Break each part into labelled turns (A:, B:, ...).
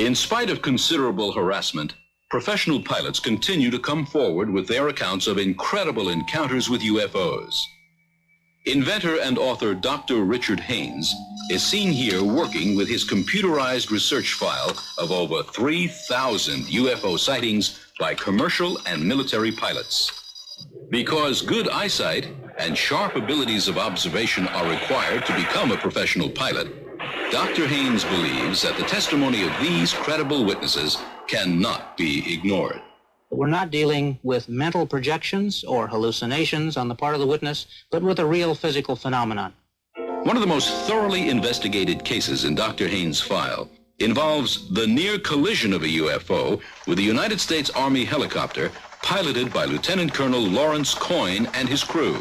A: In spite of considerable harassment, professional pilots continue to come forward with their accounts of incredible encounters with UFOs. Inventor and author Dr. Richard Haynes is seen here working with his computerized research file of over 3,000 UFO sightings by commercial and military pilots. Because good eyesight and sharp abilities of observation are required to become a professional pilot, Dr. Haynes believes that the testimony of these credible witnesses cannot be ignored.
B: We're not dealing with mental projections or hallucinations on the part of the witness, but with a real physical phenomenon.
A: One of the most thoroughly investigated cases in Dr. Haynes' file involves the near collision of a UFO with a United States Army helicopter piloted by Lieutenant Colonel Lawrence Coyne and his crew.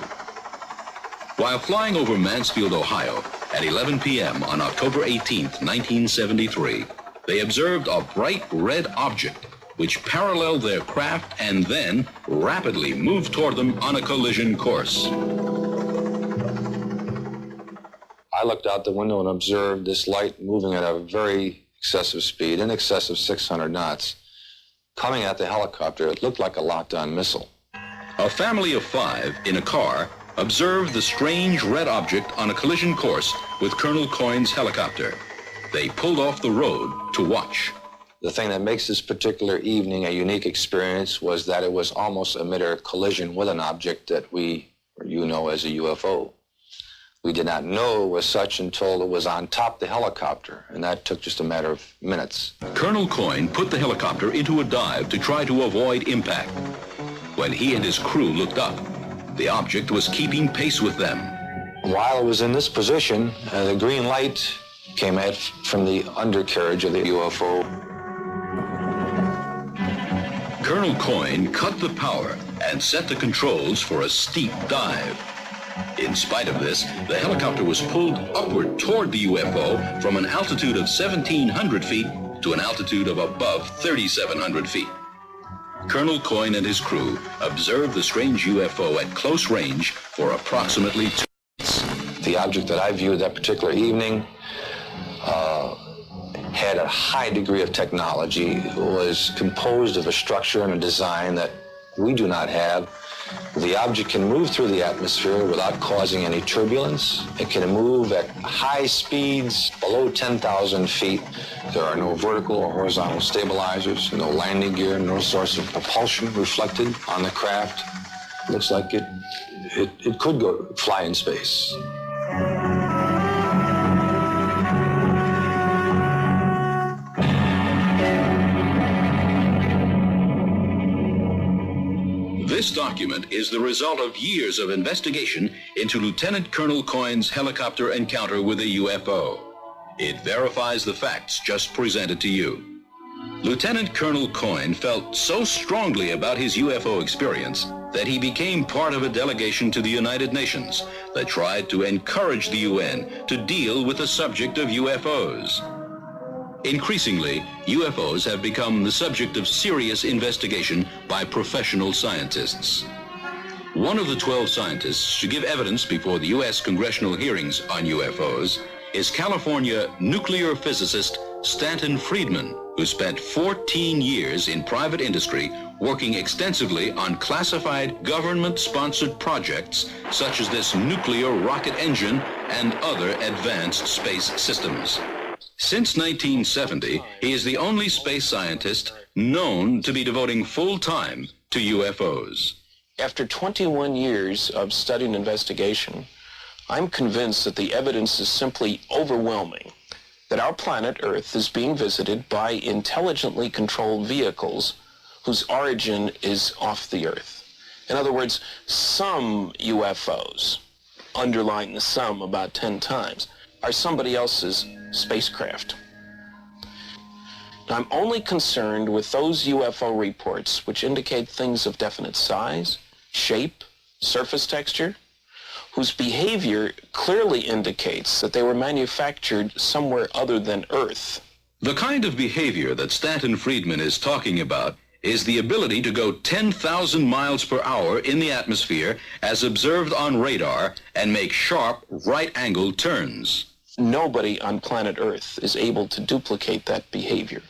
A: While flying over Mansfield, Ohio, at 11 p.m. on October 18, 1973, they observed a bright red object which paralleled their craft and then rapidly moved toward them on a collision course.
C: I looked out the window and observed this light moving at a very excessive speed, in excess of 600 knots, coming at the helicopter. It looked like a locked-on missile.
A: A family of 5 in a car observed the strange red object on a collision course with Colonel Coyne's helicopter. They pulled off the road to watch.
C: The thing that makes this particular evening a unique experience was that it was almost a mid-air collision with an object that you know as a UFO. We did not know it was such until it was on top of the helicopter, and that took just a matter of minutes.
A: Colonel Coyne put the helicopter into a dive to try to avoid impact. When he and his crew looked up, the object was keeping pace with them.
C: While it was in this position, the green light came out from the undercarriage of the UFO.
A: Colonel Coyne cut the power and set the controls for a steep dive. In spite of this, the helicopter was pulled upward toward the UFO from an altitude of 1,700 feet to an altitude of above 3,700 feet. Colonel Coyne and his crew observed the strange UFO at close range for approximately 2 minutes.
C: The object that I viewed that particular evening had a high degree of technology. It was composed of a structure and a design that we do not have. The object can move through the atmosphere without causing any turbulence. It can move at high speeds below 10,000 feet. There are no vertical or horizontal stabilizers, no landing gear, no source of propulsion reflected on the craft. It looks like it could go fly in space.
A: This document is the result of years of investigation into Lieutenant Colonel Coyne's helicopter encounter with a UFO. It verifies the facts just presented to you. Lieutenant Colonel Coyne felt so strongly about his UFO experience that he became part of a delegation to the United Nations that tried to encourage the UN to deal with the subject of UFOs. Increasingly, UFOs have become the subject of serious investigation by professional scientists. One of the 12 scientists to give evidence before the U.S. congressional hearings on UFOs is California nuclear physicist Stanton Friedman, who spent 14 years in private industry working extensively on classified government-sponsored projects such as this nuclear rocket engine and other advanced space systems. Since 1970, he is the only space scientist known to be devoting full time to UFOs.
D: After 21 years of study and investigation, I'm convinced that the evidence is simply overwhelming that our planet Earth is being visited by intelligently controlled vehicles whose origin is off the Earth. In other words, some UFOs, underline the sum about 10 times, are somebody else's spacecraft. Now, I'm only concerned with those UFO reports which indicate things of definite size, shape, surface texture, whose behavior clearly indicates that they were manufactured somewhere other than Earth.
A: The kind of behavior that Stanton Friedman is talking about is the ability to go 10,000 miles per hour in the atmosphere as observed on radar and make sharp right-angled turns.
D: Nobody on planet Earth is able to duplicate that behavior.